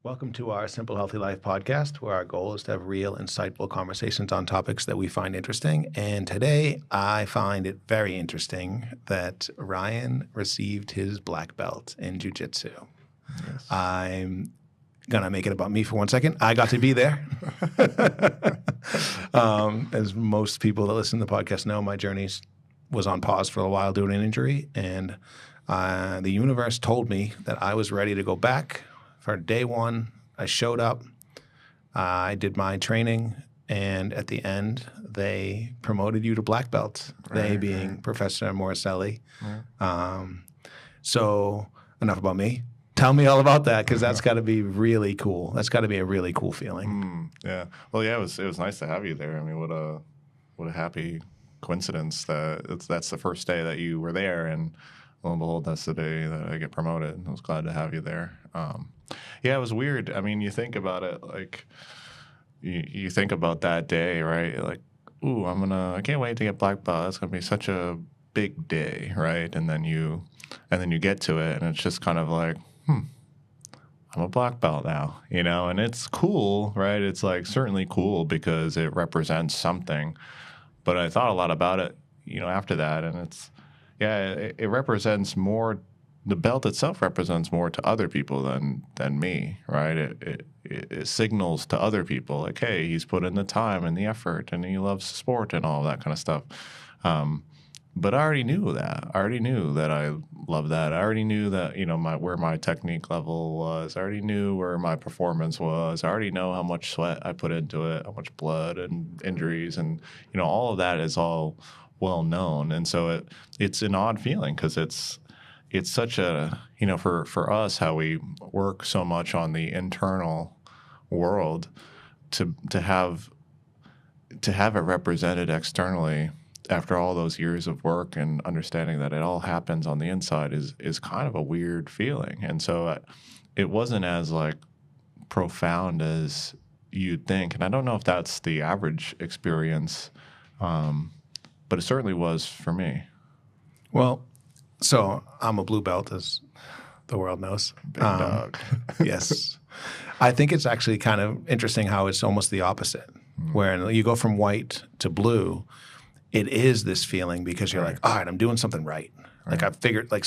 Welcome to our Simple Healthy Life podcast, where our goal is to have real, insightful conversations on topics that we find interesting. And today, I find it very interesting that Ryan received his black belt in Jiu Jitsu. Yes. I'm going to make it about me for 1 second. I got to be there. As most people that listen to the podcast know, my journey was on pause for a while due to an injury. And the universe told me that I was ready to go back. For day one, I showed up, I did my training, and at the end, they promoted you to black belt, they being Professor Moricelli. So enough about me. Tell me all about that, because that's got to be really cool. That's got to be a really cool feeling. Yeah. Well, yeah, it was nice to have you there. I mean, what a happy coincidence that that's the first day that you were there, and lo and behold, that's the day that I get promoted. I was glad to have you there. Yeah, it was weird. I mean, you think about it, like you think about that day, right? Like, ooh, I can't wait to get black belt. It's gonna be such a big day, right? And then you get to it, and it's just kind of like, I'm a black belt now, and it's cool, right? It's like certainly cool because it represents something. But I thought a lot about it, after that, and it represents more. The belt itself represents more to other people than me, right? It signals to other people like, hey, he's put in the time and the effort, and he loves the sport and all that kind of stuff. But I already knew that. I already knew that I loved that. I already knew that where my technique level was. I already knew where my performance was. I already know how much sweat I put into it, how much blood and injuries, and all of that is all well known. And so it's an odd feeling because it's such a, for us, how we work so much on the internal world to have it represented externally after all those years of work and understanding that it all happens on the inside is kind of a weird feeling. And so it wasn't as like profound as you'd think. And I don't know if that's the average experience, but it certainly was for me. Well, so I'm a blue belt, as the world knows. Big dog. Yes. I think it's actually kind of interesting how it's almost the opposite, where you go from white to blue. It is this feeling because you're like, all right, I'm doing something right. Like I figured, like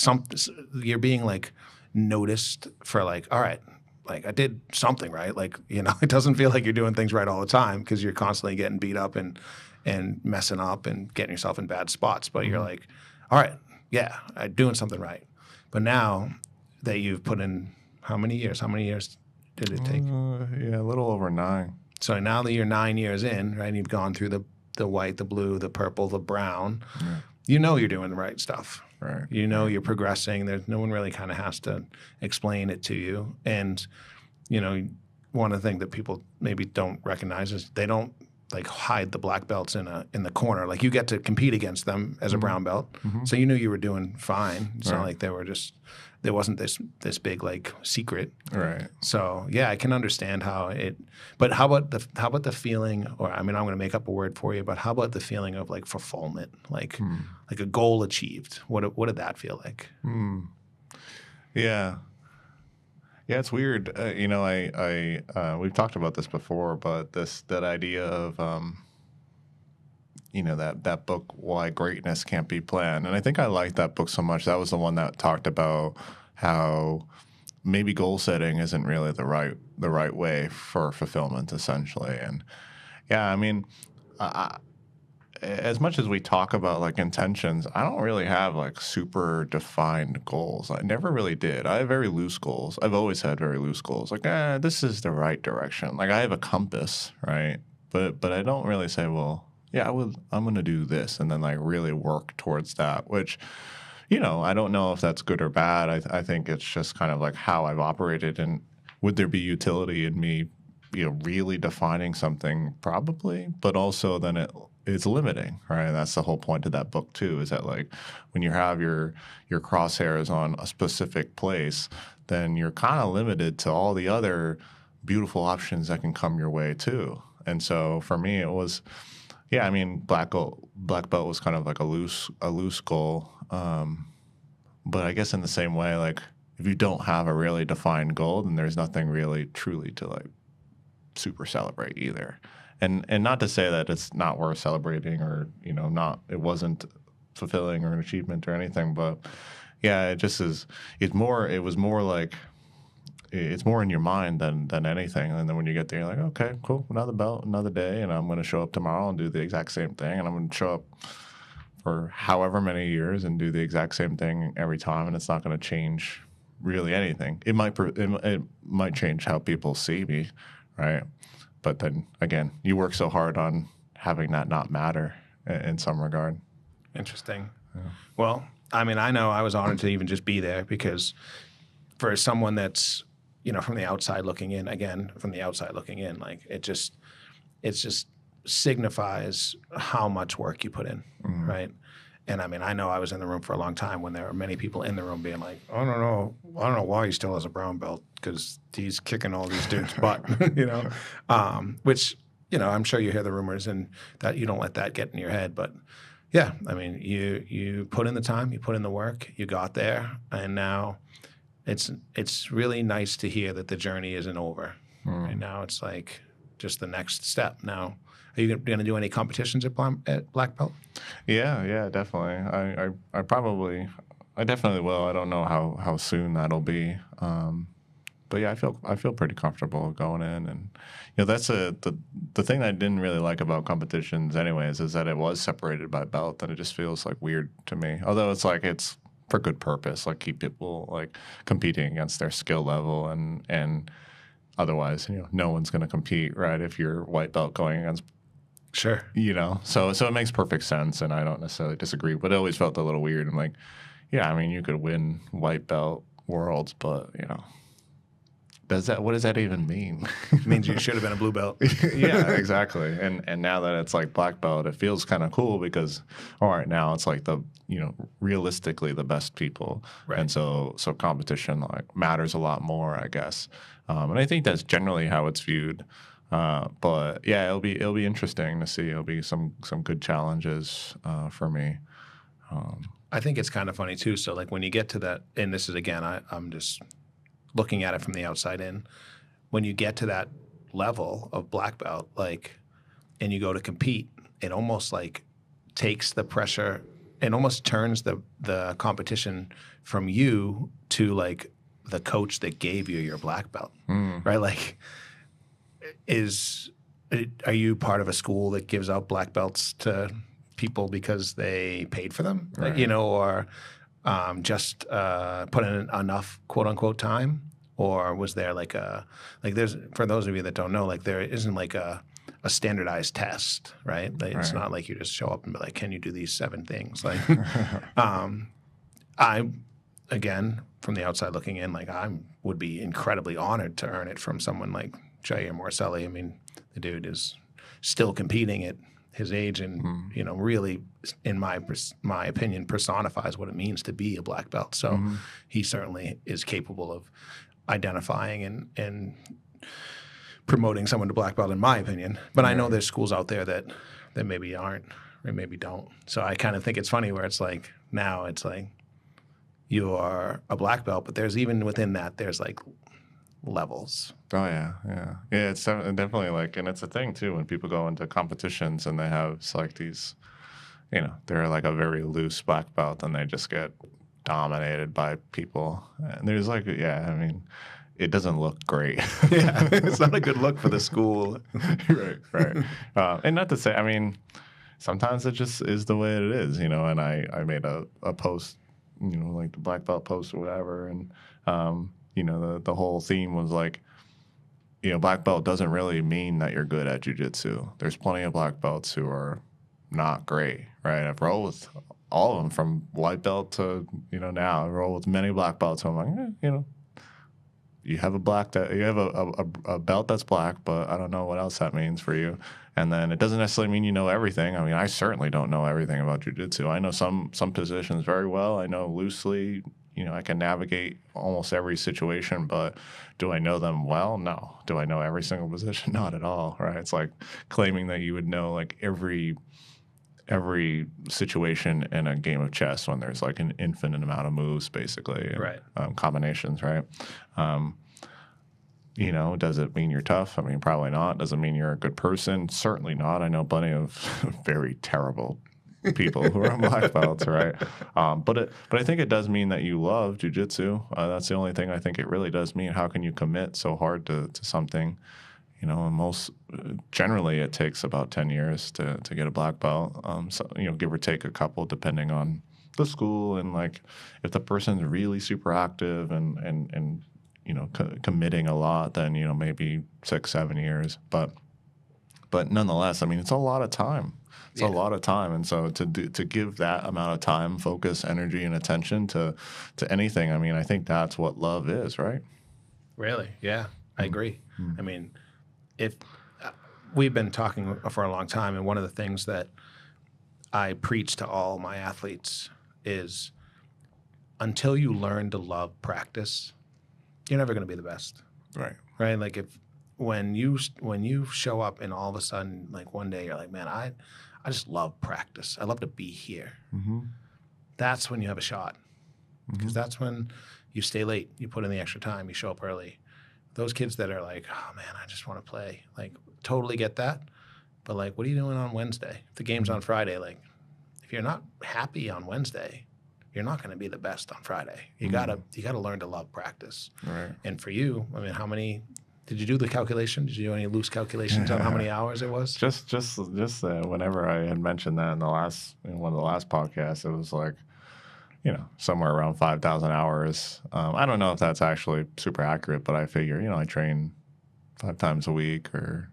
you're being like noticed for like, all right, like I did something right. Like, it doesn't feel like you're doing things right all the time because you're constantly getting beat up and messing up and getting yourself in bad spots. But you're like, all right, yeah, I'm doing something right. But now that you've put in how many years did it take? Yeah, a little over 9. So now that you're 9 years in, right, and you've gone through the white, the blue, the purple, the brown, you're doing the right stuff. Right. You're progressing. There's no one really kind of has to explain it to you. And, one of the things that people maybe don't recognize is they don't like hide the black belts in the corner. Like you get to compete against them as a brown belt. So you knew you were doing fine. It's not like there wasn't this big like secret. Right. So yeah, I can understand but how about the feeling, or I mean I'm gonna make up a word for you, but how about the feeling of like fulfillment? Like a goal achieved. What did that feel like? Yeah. Yeah, it's weird. We've talked about this before, but that idea of, that book, Why Greatness Can't Be Planned. And I think I liked that book so much. That was the one that talked about how maybe goal setting isn't really the right way for fulfillment, essentially. And yeah, I mean, as much as we talk about like intentions, I don't really have like super defined goals. I never really did. I have very loose goals. I've always had very loose goals. Like, this is the right direction. Like I have a compass, right? But I don't really say, well, yeah, I'm going to do this and then like really work towards that, which, I don't know if that's good or bad. I think it's just kind of like how I've operated. And would there be utility in me, really defining something? Probably, but also then it's limiting, right? And that's the whole point of that book too, is that like when you have your crosshairs on a specific place, then you're kind of limited to all the other beautiful options that can come your way too. And so for me, it was, yeah, I mean, black belt was kind of like a loose goal. But I guess in the same way, like if you don't have a really defined goal, then there's nothing really truly to like super celebrate either. And not to say that it's not worth celebrating or, you know, not, it wasn't fulfilling or an achievement or anything, but yeah, it just is, it was more like, it's more in your mind than anything. And then when you get there, you're like, okay, cool, another belt, another day, and I'm going to show up tomorrow and do the exact same thing. And I'm going to show up for however many years and do the exact same thing every time. And it's not going to change really anything. It might change how people see me, right? But then again, you work so hard on having that not matter in some regard. Interesting. Yeah. Well, I mean, I know I was honored to even just be there because for someone that's, you know, from the outside looking in, like it just signifies how much work you put in, right? And I mean, I know I was in the room for a long time when there were many people in the room being like, I don't know why he still has a brown belt because he's kicking all these dudes' butt, you know, which, you know, I'm sure you hear the rumors and that you don't let that get in your head. But yeah, I mean, you put in the time, you put in the work, you got there, and now it's really nice to hear that the journey isn't over. Right now it's like just the next step. Now, are you going to do any competitions at black belt? Yeah, definitely. I definitely will. I don't know how soon that'll be. But yeah, I feel pretty comfortable going in, and you know that's the thing that I didn't really like about competitions, anyways, is that it was separated by belt, and it just feels like weird to me. Although it's like it's for good purpose, like keep people like competing against their skill level, and otherwise, you know, no one's going to compete, right? If you're white belt going against. Sure. You know, so it makes perfect sense, and I don't necessarily disagree, but it always felt a little weird. I'm like, yeah, I mean, you could win white belt worlds, but, you know, what does that even mean? It means you should have been a blue belt. Yeah, exactly. And now that it's like black belt, it feels kind of cool because, all right, now it's like the, you know, realistically the best people. Right. And so competition like matters a lot more, I guess. And I think that's generally how it's viewed. But yeah, it'll be interesting to see. It'll be some good challenges for me. I think it's kind of funny too. So like when you get to that, and this is again, I'm just looking at it from the outside in. When you get to that level of black belt, like, and you go to compete, it almost like takes the pressure and almost turns the competition from you to like the coach that gave you your black belt, right? Like. Are you part of a school that gives out black belts to people because they paid for them, right. You know, or just put in enough quote unquote time, or was there like there's, for those of you that don't know, like there isn't like a standardized test, right? Like, it's not like you just show up and be like, can you do these 7 things? Like, I again from the outside looking in, like I would be incredibly honored to earn it from someone like Jair Morcelli. I mean, the dude is still competing at his age, and you know, really, in my opinion, personifies what it means to be a black belt. So he certainly is capable of identifying and promoting someone to black belt, in my opinion. But I know there's schools out there that maybe aren't or maybe don't. So I kind of think it's funny where it's like now it's like you are a black belt, but there's even within that there's like levels. Oh yeah. It's definitely like, and it's a thing too when people go into competitions and they have like these, you know, they're like a very loose black belt and they just get dominated by people. And there's like, yeah, I mean, it doesn't look great. Yeah, it's not a good look for the school. Right. And not to say, I mean, sometimes it just is the way it is, you know. And I made a post, you know, like the black belt post or whatever, and you know, the whole theme was like, you know, black belt doesn't really mean that you're good at jiu-jitsu. There's plenty of black belts who are not great, right? I've rolled with all of them from white belt to, you know, now. I roll with many black belts. So I'm like, you know, you have a belt that's black, but I don't know what else that means for you. And then it doesn't necessarily mean you know everything. I mean, I certainly don't know everything about jiu-jitsu. I know some positions very well. I know loosely. You know, I can navigate almost every situation, but do I know them well? No. Do I know every single position? Not at all, right? It's like claiming that you would know like every every situation in a game of chess when there's like an infinite amount of moves, basically, and, Right. Combinations, right? You know, does it mean you're tough? I mean, probably not. Does it mean you're a good person? Certainly not. I know plenty of very terrible people who are black belts, right? But I think it does mean that you love jiu-jitsu. That's the only thing I think it really does mean. How can you commit so hard to something? You know, and generally it takes about 10 years to get a black belt. So, you know, give or take a couple, depending on the school, and like if the person's really super active and you know, committing a lot, then, you know, maybe 6-7 years. But nonetheless, I mean, it's a lot of time. It's a lot of time, and so to give that amount of time, focus, energy, and attention to anything, I mean, I think that's what love is, right? Really? Yeah, I agree. I mean, if we've been talking for a long time, and one of the things that I preach to all my athletes is, until you learn to love practice, you're never going to be the best. Right. Right? Like when you show up and all of a sudden, like one day you're like, man, I just love practice. I love to be here. Mm-hmm. That's when you have a shot, because that's when you stay late, you put in the extra time, you show up early. Those kids that are like, oh man, I just want to play, like, totally get that. But like, what are you doing on Wednesday? If the game's on Friday, like, if you're not happy on Wednesday, you're not going to be the best on Friday. You gotta learn to love practice. Right. And for you, I mean, how many? Did you do the calculation? Did you do any loose calculations on how many hours it was? Just whenever I had mentioned that in one of the last podcasts, it was like, you know, somewhere around 5,000 hours. I don't know if that's actually super accurate, but I figure, you know, I train 5 times a week, or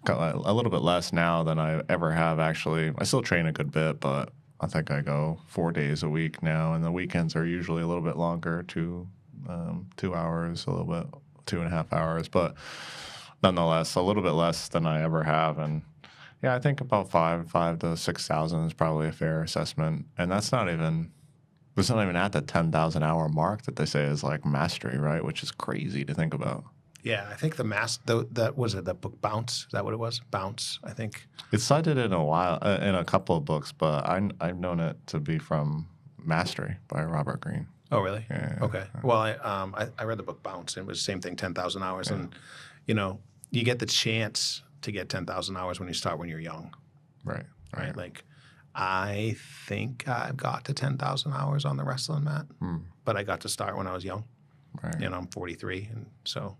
a little bit less now than I ever have actually. I still train a good bit, but I think I go 4 days a week now, and the weekends are usually a little bit longer, 2 hours, a little bit, 2.5 hours, but nonetheless, a little bit less than I ever have. And yeah, I think about 5 to 6,000 is probably a fair assessment, and it's not even at the 10,000 hour mark that they say is like mastery, right? Which is crazy to think about. Yeah, I think that was it. The book Bounce. Is that what it was? Bounce. I think It's cited in a couple of books, but I've known it to be from Mastery by Robert Greene. Oh, really? Yeah. Okay. Well, I read the book Bounce, and it was the same thing, 10,000 hours. Yeah. And, you know, you get the chance to get 10,000 hours when you start when you're young. Right. Right? Like, I think I've got to 10,000 hours on the wrestling mat, but I got to start when I was young. Right. You know, I'm 43, and so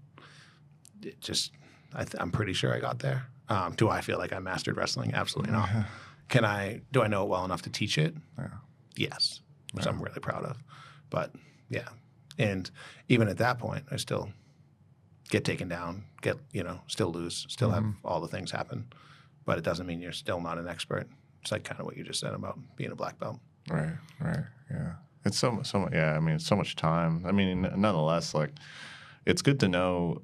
it just, I'm pretty sure I got there. Do I feel like I mastered wrestling? Absolutely not. Do I know it well enough to teach it? Yeah. Yes, which I'm really proud of. But yeah, and even at that point, I still get taken down, still lose, still have all the things happen. But it doesn't mean you're still not an expert. It's like kind of what you just said about being a black belt. Right. Yeah. It's so much. Yeah. I mean, it's so much time. I mean, nonetheless, like, it's good to know.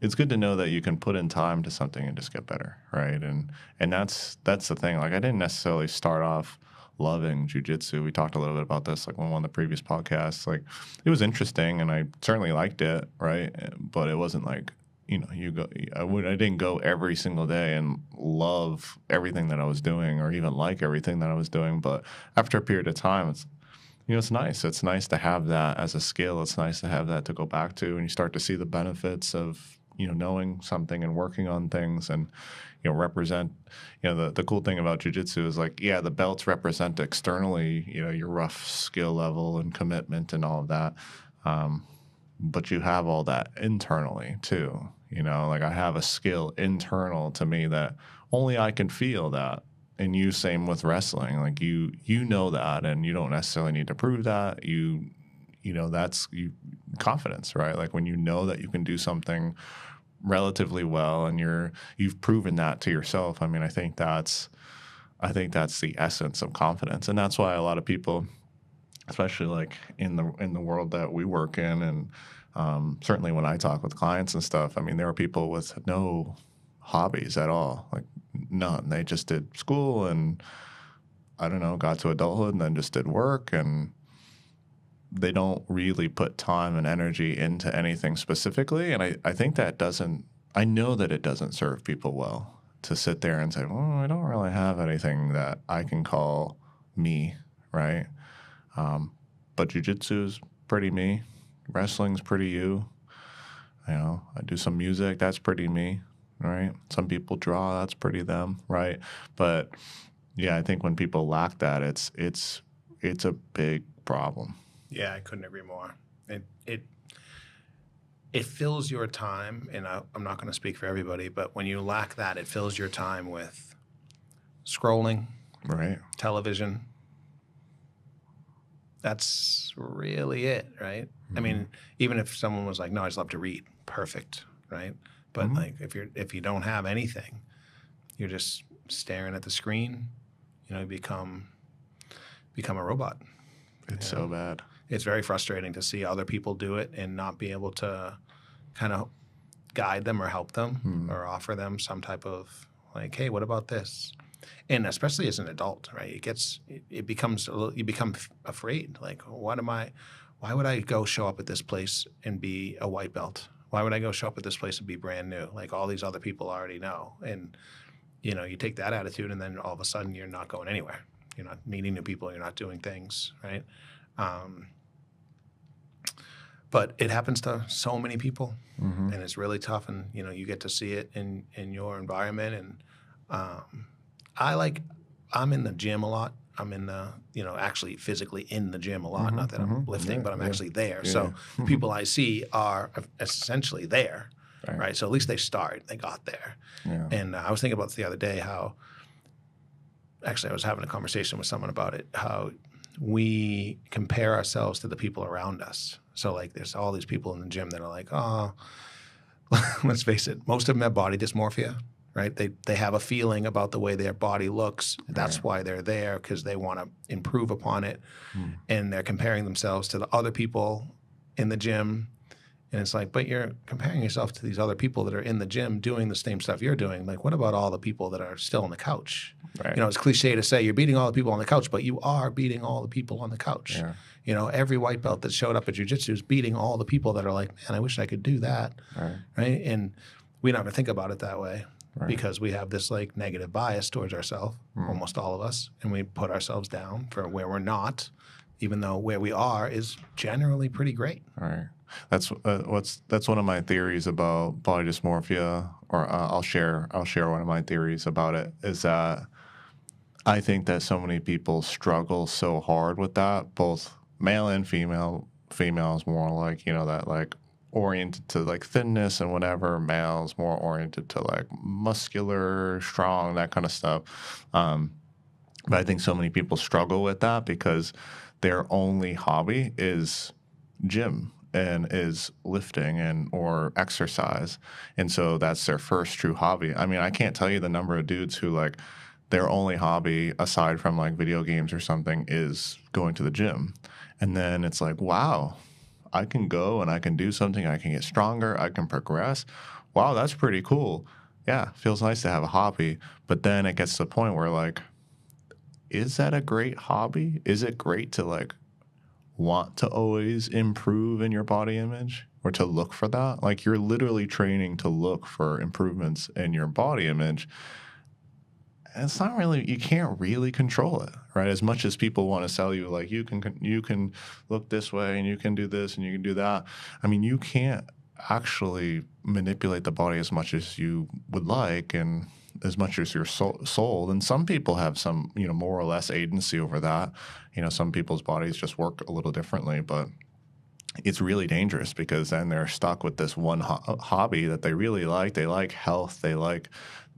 It's good to know that you can put in time to something and just get better, right? And that's the thing. Like, I didn't necessarily start off loving jiu-jitsu. We talked a little bit about this, like, on one of the previous podcasts. Like, it was interesting, and I certainly liked it, right? But it wasn't like, you know, I didn't go every single day and love everything that I was doing, or even like everything that I was doing. But after a period of time, it's nice. It's nice to have that as a skill. It's nice to have that to go back to, and you start to see the benefits of, you know, knowing something and working on things, and, you know, represent, you know, the cool thing about jiu-jitsu is, like, yeah, the belts represent externally, you know, your rough skill level and commitment and all of that. But you have all that internally too, you know, like, I have a skill internal to me that only I can feel that. And you, same with wrestling, like, you know that, and you don't necessarily need to prove that. You know, that's confidence, right? Like, when you know that you can do something relatively well, and you've proven that to yourself. I mean, I think that's the essence of confidence, and that's why a lot of people, especially like in the world that we work in, and certainly when I talk with clients and stuff, I mean, there are people with no hobbies at all, like none. They just did school, and I don't know, got to adulthood, and then just did work, and they don't really put time and energy into anything specifically. And I think that I know that it doesn't serve people well. to sit there and say, well, I don't really have anything that I can call me, right? But jiu-jitsu's pretty me. Wrestling's pretty you. You know, I do some music, that's pretty me, right? Some people draw, that's pretty them, right? But yeah, I think when people lack that, it's a big problem. Yeah, I couldn't agree more. It fills your time, and I'm not going to speak for everybody, but when you lack that, it fills your time with scrolling, Right. television. That's really it, right? I mean, even if someone was like, "No, I just love to read," perfect, right? But like, if you don't have anything, you're just staring at the screen. You know, you become a robot. It's so bad. It's very frustrating to see other people do it and not be able to kind of guide them or help them or offer them some type of like, hey, what about this? And especially as an adult, right? You become afraid. Like, why would I go show up at this place and be a white belt? Why would I go show up at this place and be brand new? Like all these other people already know. And, you know, you take that attitude and then all of a sudden you're not going anywhere. You're not meeting new people. You're not doing things, right? But it happens to so many people, and it's really tough. And you know, you get to see it in your environment. And I'm in the gym a lot. I'm in the actually physically in the gym a lot. Not that I'm lifting, but I'm actually there. Yeah. So the people I see are essentially there, right? So at least they got there. Yeah. And I was thinking about this the other day how. Actually, I was having a conversation with someone about it. How we compare ourselves to the people around us. So like there's all these people in the gym that are like, oh, let's face it, most of them have body dysmorphia, right? They have a feeling about the way their body looks. That's why they're there, because they want to improve upon it. And they're comparing themselves to the other people in the gym. And it's like, but you're comparing yourself to these other people that are in the gym doing the same stuff you're doing. Like, what about all the people that are still on the couch? Right. You know, it's cliche to say you're beating all the people on the couch, but you are beating all the people on the couch. Yeah. You know, every white belt that showed up at jiu-jitsu is beating all the people that are like, man, I wish I could do that. Right? And we don't ever think about it that way because we have this like negative bias towards ourselves, almost all of us, and we put ourselves down for where we're not, even though where we are is generally pretty great. Right. That's one of my theories about body dysmorphia, or I'll share one of my theories about it, is that I think that so many people struggle so hard with that, both male and female. Females more like, you know, that like oriented to like thinness and whatever. Males more oriented to like muscular, strong, that kind of stuff. But I think so many people struggle with that because their only hobby is gym and is lifting and or exercise. And so that's their first true hobby. I mean, I can't tell you the number of dudes who like their only hobby aside from like video games or something is going to the gym. And then it's like, wow, I can go and I can do something. I can get stronger. I can progress. Wow, that's pretty cool. Yeah, feels nice to have a hobby. But then it gets to the point where like, is that a great hobby? Is it great to like want to always improve in your body image or to look for that? Like you're literally training to look for improvements in your body image. And it's not really, you can't really control it, right? As much as people want to sell you like you can look this way and you can do this and you can do that. I mean, you can't actually manipulate the body as much as you would like and as much as you're sold. And some people have some, you know, more or less agency over that. You know, some people's bodies just work a little differently, but it's really dangerous because then they're stuck with this one hobby that they really like. They like health. They like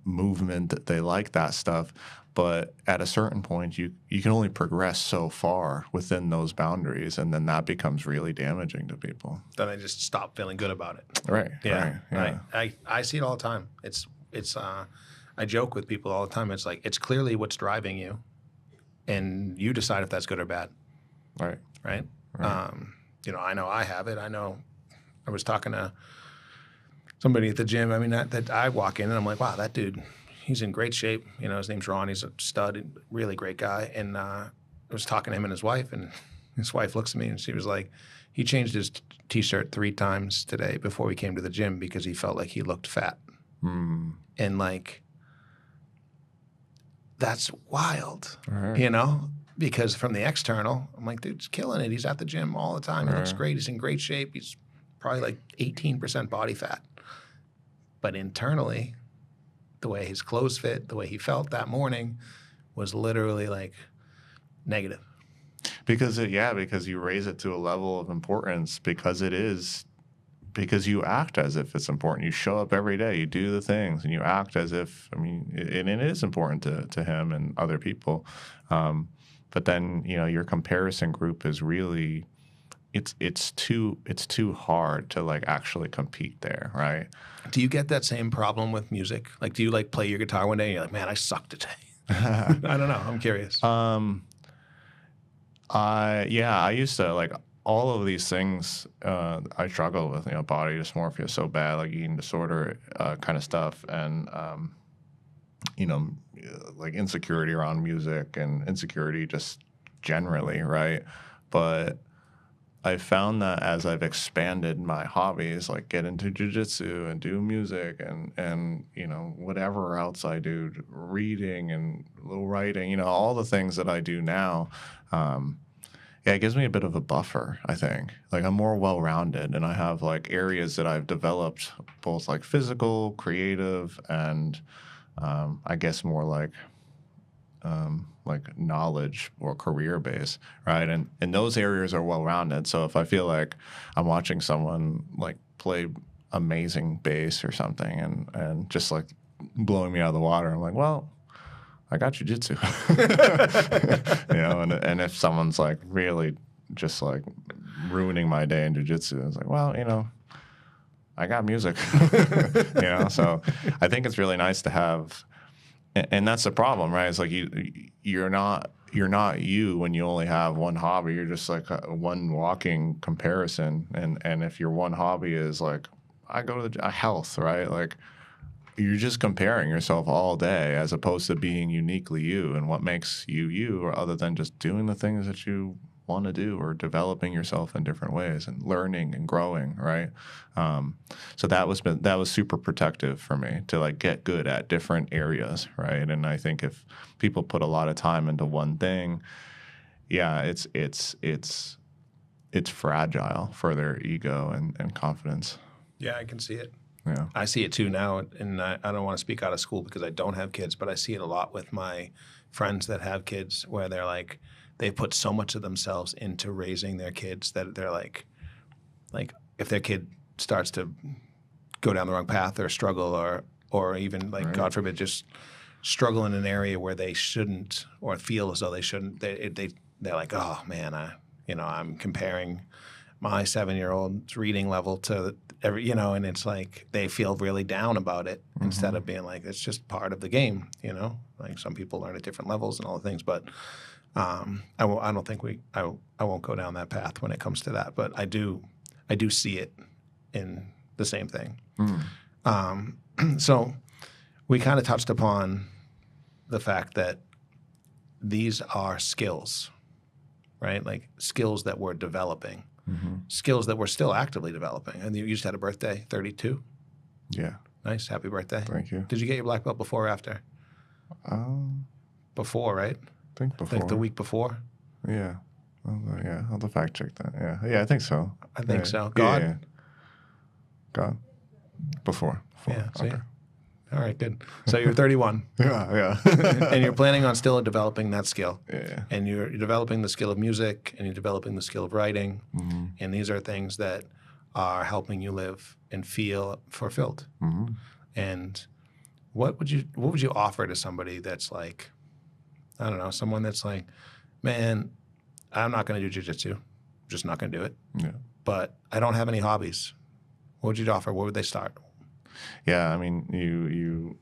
movement. They like that stuff. But at a certain point, you can only progress so far within those boundaries, and then that becomes really damaging to people. Then they just stop feeling good about it. Right. Yeah. Right. Yeah. I see it all the time. I joke with people all the time. It's like, it's clearly what's driving you, and you decide if that's good or bad. Right. Right. You know, I know I have it. I know I was talking to somebody at the gym. I mean, that I walk in and I'm like, wow, that dude, he's in great shape. You know, his name's Ron. He's a stud, really great guy. And I was talking to him and his wife, and his wife looks at me and she was like, he changed his T-shirt 3 times today before we came to the gym because he felt like he looked fat. And like, that's wild, Right. you know? Because from the external, I'm like, dude's killing it. He's at the gym all the time. He looks great. He's in great shape. He's probably like 18% body fat. But internally, the way his clothes fit, the way he felt that morning was literally like negative. Because you raise it to a level of importance because you act as if it's important. You show up every day, you do the things, and you act as if, and it is important to him and other people. But then, your comparison group is really, it's too hard to like actually compete there, right? Do you get that same problem with music? Like, do you like play your guitar one day and you're like, man, I suck today? I don't know. I'm curious. I used to like all of these things. I struggle with, body dysmorphia so bad, like eating disorder kind of stuff, and like insecurity around music and insecurity just generally, right? But I found that as I've expanded my hobbies, like get into Jiu Jitsu and do music and whatever else I do, reading and a little writing, all the things that I do now, it gives me a bit of a buffer, I think. Like I'm more well-rounded, and I have like areas that I've developed, both like physical, creative, and I guess more like knowledge or career base, right? And those areas are well-rounded. So if I feel like I'm watching someone like play amazing bass or something and just like blowing me out of the water, I'm like, well, I got jiu-jitsu. And if someone's like really just like ruining my day in jiu-jitsu, it's like, well, I got music. So I think it's really nice to have, and that's the problem, right? It's like you're not you when you only have one hobby. You're just like one walking comparison. And if your one hobby is like, I go to the health, right? Like you're just comparing yourself all day as opposed to being uniquely you and what makes you, or other than just doing the things that you want to do or developing yourself in different ways and learning and growing, right? So that was super protective for me to like get good at different areas, right? And I think if people put a lot of time into one thing, it's fragile for their ego and confidence. Yeah, I can see it. Yeah, I see it too now, and I don't want to speak out of school because I don't have kids, but I see it a lot with my friends that have kids where they're like, they put so much of themselves into raising their kids that they're like if their kid starts to go down the wrong path or struggle or even like right. God forbid just struggle in an area where they shouldn't or feel as though they shouldn't, they're like, oh man, I'm comparing my 7-year-old's reading level to every, and it's like they feel really down about it instead of being like, it's just part of the game, like some people learn at different levels and all the things, but I don't think I won't go down that path when it comes to that, but I do see it in the same thing. So we kind of touched upon the fact that these are skills, right? Like skills that we're developing, skills that we're still actively developing. And you just had a birthday, 32? Yeah. Nice. Happy birthday. Thank you. Did you get your black belt before or after? Before, right? I think before. Like the week before? Yeah. I'll have to fact check that. Yeah, I think so. I think so. God? Yeah. God? Before. Yeah, see? Okay. All right, good. So you're 31. Yeah. And you're planning on still developing that skill. Yeah. And you're developing the skill of music, and you're developing the skill of writing. And these are things that are helping you live and feel fulfilled. And what would you offer to somebody that's like, I don't know, someone that's like, man, I'm not going to do jiu-jitsu. I'm just not going to do it. Yeah. But I don't have any hobbies. What would you offer? Where would they start? Yeah, I mean,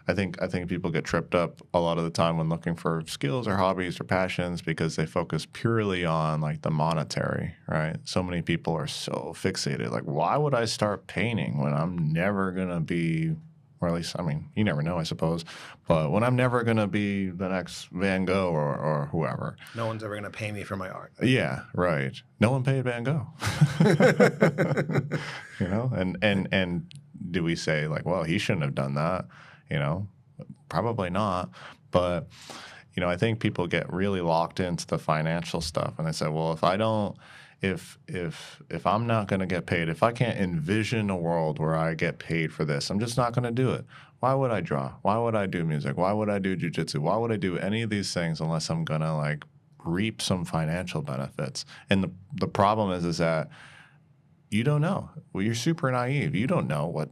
I think people get tripped up a lot of the time when looking for skills or hobbies or passions because they focus purely on like the monetary, right? So many people are so fixated. Like, why would I start painting when I'm never going to be, or at least, I mean, you never know, I suppose, but when I'm never going to be the next Van Gogh or whoever. No one's ever going to pay me for my art. Yeah, right. No one paid Van Gogh. And do we say like, well, he shouldn't have done that? Probably not. But, you know, I think people get really locked into the financial stuff, and they say, well, if I don't, if I'm not going to get paid, if I can't envision a world where I get paid for this, I'm just not going to do it. Why would I draw? Why would I do music? Why would I do jiu-jitsu? Why would I do any of these things unless I'm going to like reap some financial benefits? And the problem is that you don't know. Well, you're super naive. You don't know what,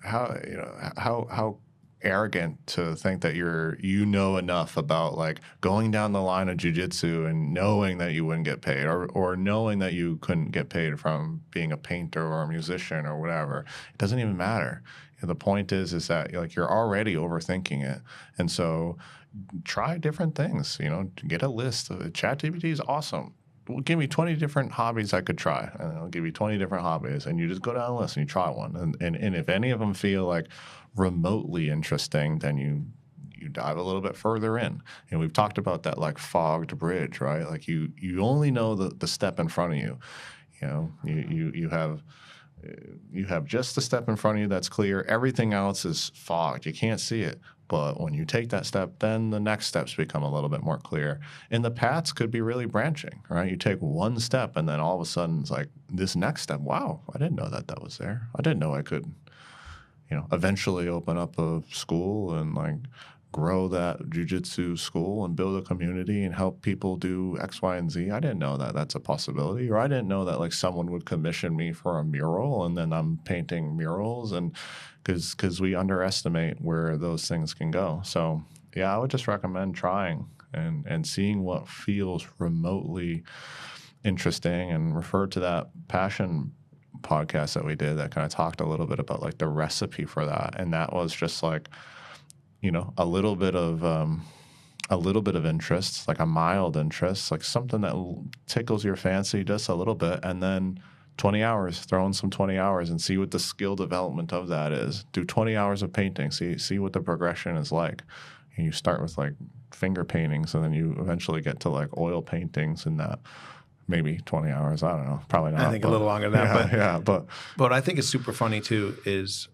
how arrogant to think that you know enough about like going down the line of jiu-jitsu and knowing that you wouldn't get paid, or knowing that you couldn't get paid from being a painter or a musician or whatever. It doesn't even matter. And the point is that like you're already overthinking it. And so try different things, you know, get a list. ChatGPT is awesome. Well, give me 20 different hobbies I could try, and I'll give you 20 different hobbies, and you just go down the list and you try one. And if any of them feel like remotely interesting, then you dive a little bit further in. And we've talked about that like fogged bridge, right? Like you only know the step in front of you. You know, you have just the step in front of you that's clear. Everything else is fogged. You can't see it. But when you take that step, then the next steps become a little bit more clear. And the paths could be really branching, right? You take one step, and then all of a sudden it's like this next step, wow, I didn't know that was there. I didn't know I could, you know, eventually open up a school and like grow that jiu-jitsu school and build a community and help people do X, Y, and Z. I didn't know that that's a possibility. Or I didn't know that like someone would commission me for a mural and then I'm painting murals, and because we underestimate where those things can go. So yeah, I would just recommend trying and seeing what feels remotely interesting, and refer to that passion podcast that we did that kind of talked a little bit about like the recipe for that. And that was just like, you know, a little bit of interest, like a mild interest, like something that tickles your fancy just a little bit, and then 20 hours, throw in some 20 hours and see what the skill development of that is. Do 20 hours of painting, see what the progression is like. And you start with like finger paintings, and then you eventually get to like oil paintings in that maybe 20 hours. I don't know, probably not. I think a little longer than that. But what I think is super funny too is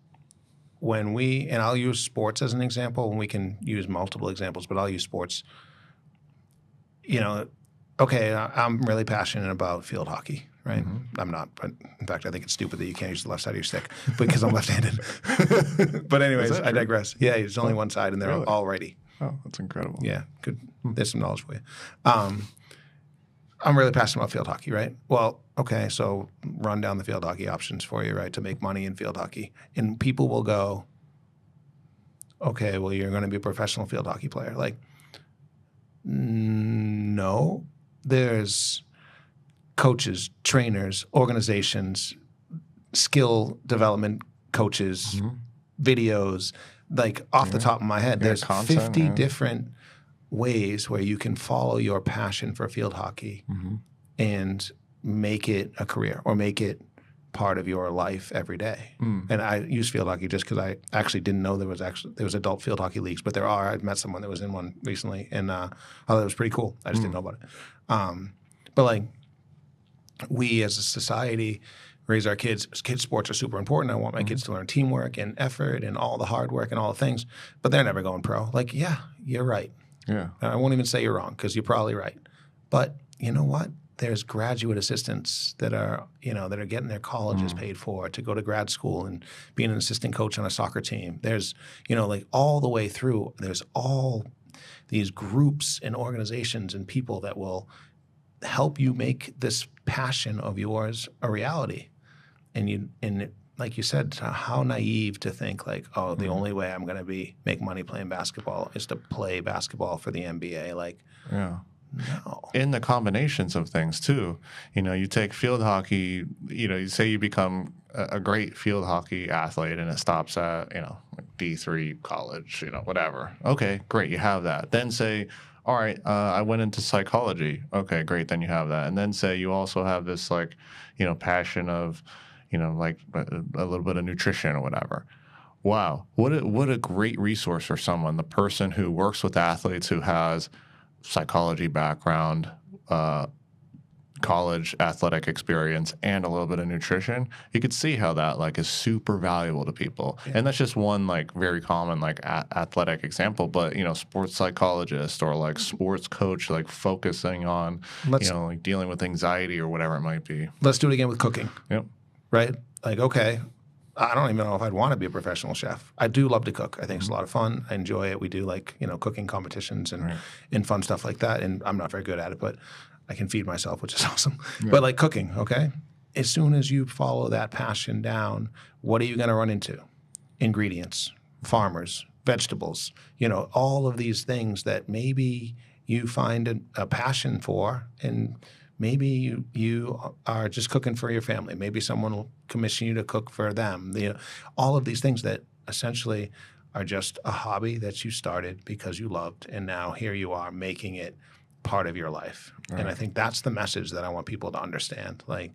when and I'll use sports as an example, and we can use multiple examples, but I'll use sports. You know, okay, I'm really passionate about field hockey, right? Mm-hmm. I'm not, but in fact, I think it's stupid that you can't use the left side of your stick because I'm left-handed. But anyways, I digress. Yeah, it's only one side, and they're all righty. Oh, that's incredible. Yeah, good. There's some knowledge for you. I'm really passionate about field hockey, right? Well, okay, so run down the field hockey options for you, right, to make money in field hockey. And people will go, okay, well, you're going to be a professional field hockey player. Like, no. There's coaches, trainers, organizations, skill development coaches, videos. Like, off the top of my head, there's content, 50 different ways where you can follow your passion for field hockey and make it a career or make it part of your life every day. And I use field hockey just because I actually didn't know there was adult field hockey leagues, but there are. I met someone that was in one recently, and I thought it was pretty cool. I just didn't know about it. But like, we as a society raise our kids. Kids' sports are super important. I want my kids to learn teamwork and effort and all the hard work and all the things, but they're never going pro. Like, yeah, you're right. Yeah. I won't even say you're wrong because you're probably right. But you know what? There's graduate assistants that are getting their colleges paid for to go to grad school and being an assistant coach on a soccer team. There's, like all the way through, there's all these groups and organizations and people that will help you make this passion of yours a reality. Like you said, how naive to think like, oh, the only way I'm going to make money playing basketball is to play basketball for the NBA. Like, yeah. No. In the combinations of things too, you take field hockey, you say you become a great field hockey athlete and it stops at, like D3 college, whatever. Okay, great. You have that. Then say, all right, I went into psychology. Okay, great. Then you have that. And then say you also have this like, passion of, like a little bit of nutrition or whatever. Wow. What a great resource for someone, the person who works with athletes who has psychology background, college athletic experience and a little bit of nutrition, you could see how that like is super valuable to people. Yeah. And that's just one like very common like athletic example. But sports psychologist or like sports coach, like focusing on like dealing with anxiety or whatever it might be. Let's do it again with cooking. Yep. Right? Like, okay, I don't even know if I'd want to be a professional chef. I do love to cook. I think it's a lot of fun. I enjoy it. We do like cooking competitions and fun stuff like that. And I'm not very good at it, but I can feed myself, which is awesome. Yeah. But like cooking, okay? As soon as you follow that passion down, what are you going to run into? Ingredients, farmers, vegetables, all of these things that maybe you find a passion for, and maybe you are just cooking for your family. Maybe someone will commission you to cook for them. All of these things that essentially are just a hobby that you started because you loved, and now here you are making it part of your life. Right. And I think that's the message that I want people to understand. Like,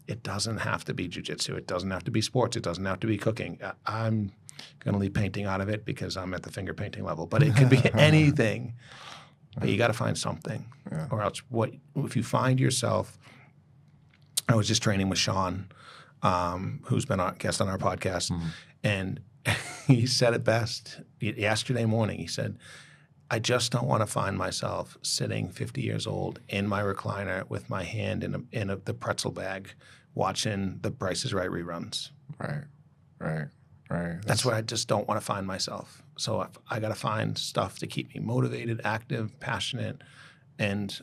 it doesn't have to be jiu-jitsu. It doesn't have to be sports. It doesn't have to be cooking. I'm going to leave painting out of it because I'm at the finger painting level. But it could be anything. But you got to find something. Yeah. Or else if you find yourself, I was just training with Sean, who's been a guest on our podcast, and he said it best yesterday morning. He said, I just don't want to find myself sitting 50 years old in my recliner with my hand in the pretzel bag watching the Price is Right reruns. Right. That's where I just don't want to find myself. So I got to find stuff to keep me motivated, active, passionate. And,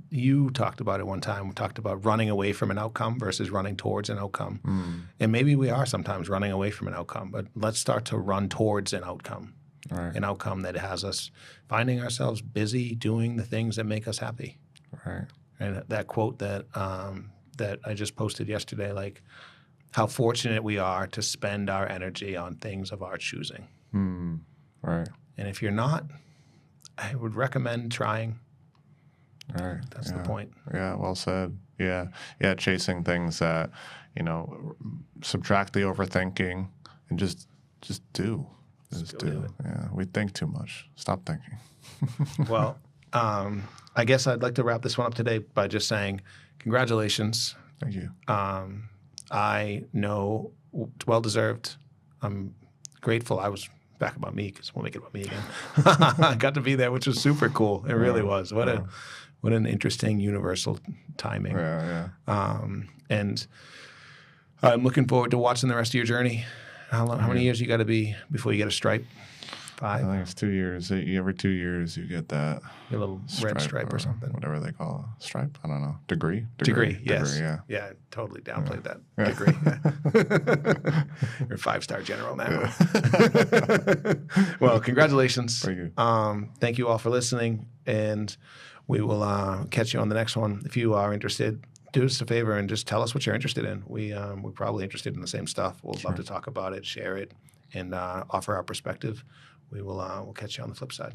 you talked about it one time. We talked about running away from an outcome versus running towards an outcome. And maybe we are sometimes running away from an outcome, but let's start to run towards an outcome. Right. An outcome that has us finding ourselves busy doing the things that make us happy. Right. And that quote that I just posted yesterday, like how fortunate we are to spend our energy on things of our choosing. Right. And if you're not, I would recommend trying. Right. That's the point. Yeah, well said. Yeah. Chasing things that, subtract the overthinking and just do. Just do. Yeah, we think too much. Stop thinking. Well, I guess I'd like to wrap this one up today by just saying congratulations. Thank you. I know it's well-deserved. I'm grateful. I was back about me because we'll make it about me again. I got to be there, which was super cool. It really was. What an interesting universal timing. Yeah. And I'm looking forward to watching the rest of your journey. How many years you got to be before you get a stripe? 5? I think it's 2 years. Every 2 years you get that. A little red stripe or something. Whatever they call a stripe. I don't know. Degree, yes. Yeah. Yeah, totally downplayed that. Degree. Yeah. You're a 5-star general now. Yeah. Well, congratulations. Thank you. Thank you all for listening, and we will catch you on the next one. If you are interested, do us a favor and just tell us what you're interested in. We're probably interested in the same stuff. We'll love to talk about it, share it, and offer our perspective. We'll catch you on the flip side.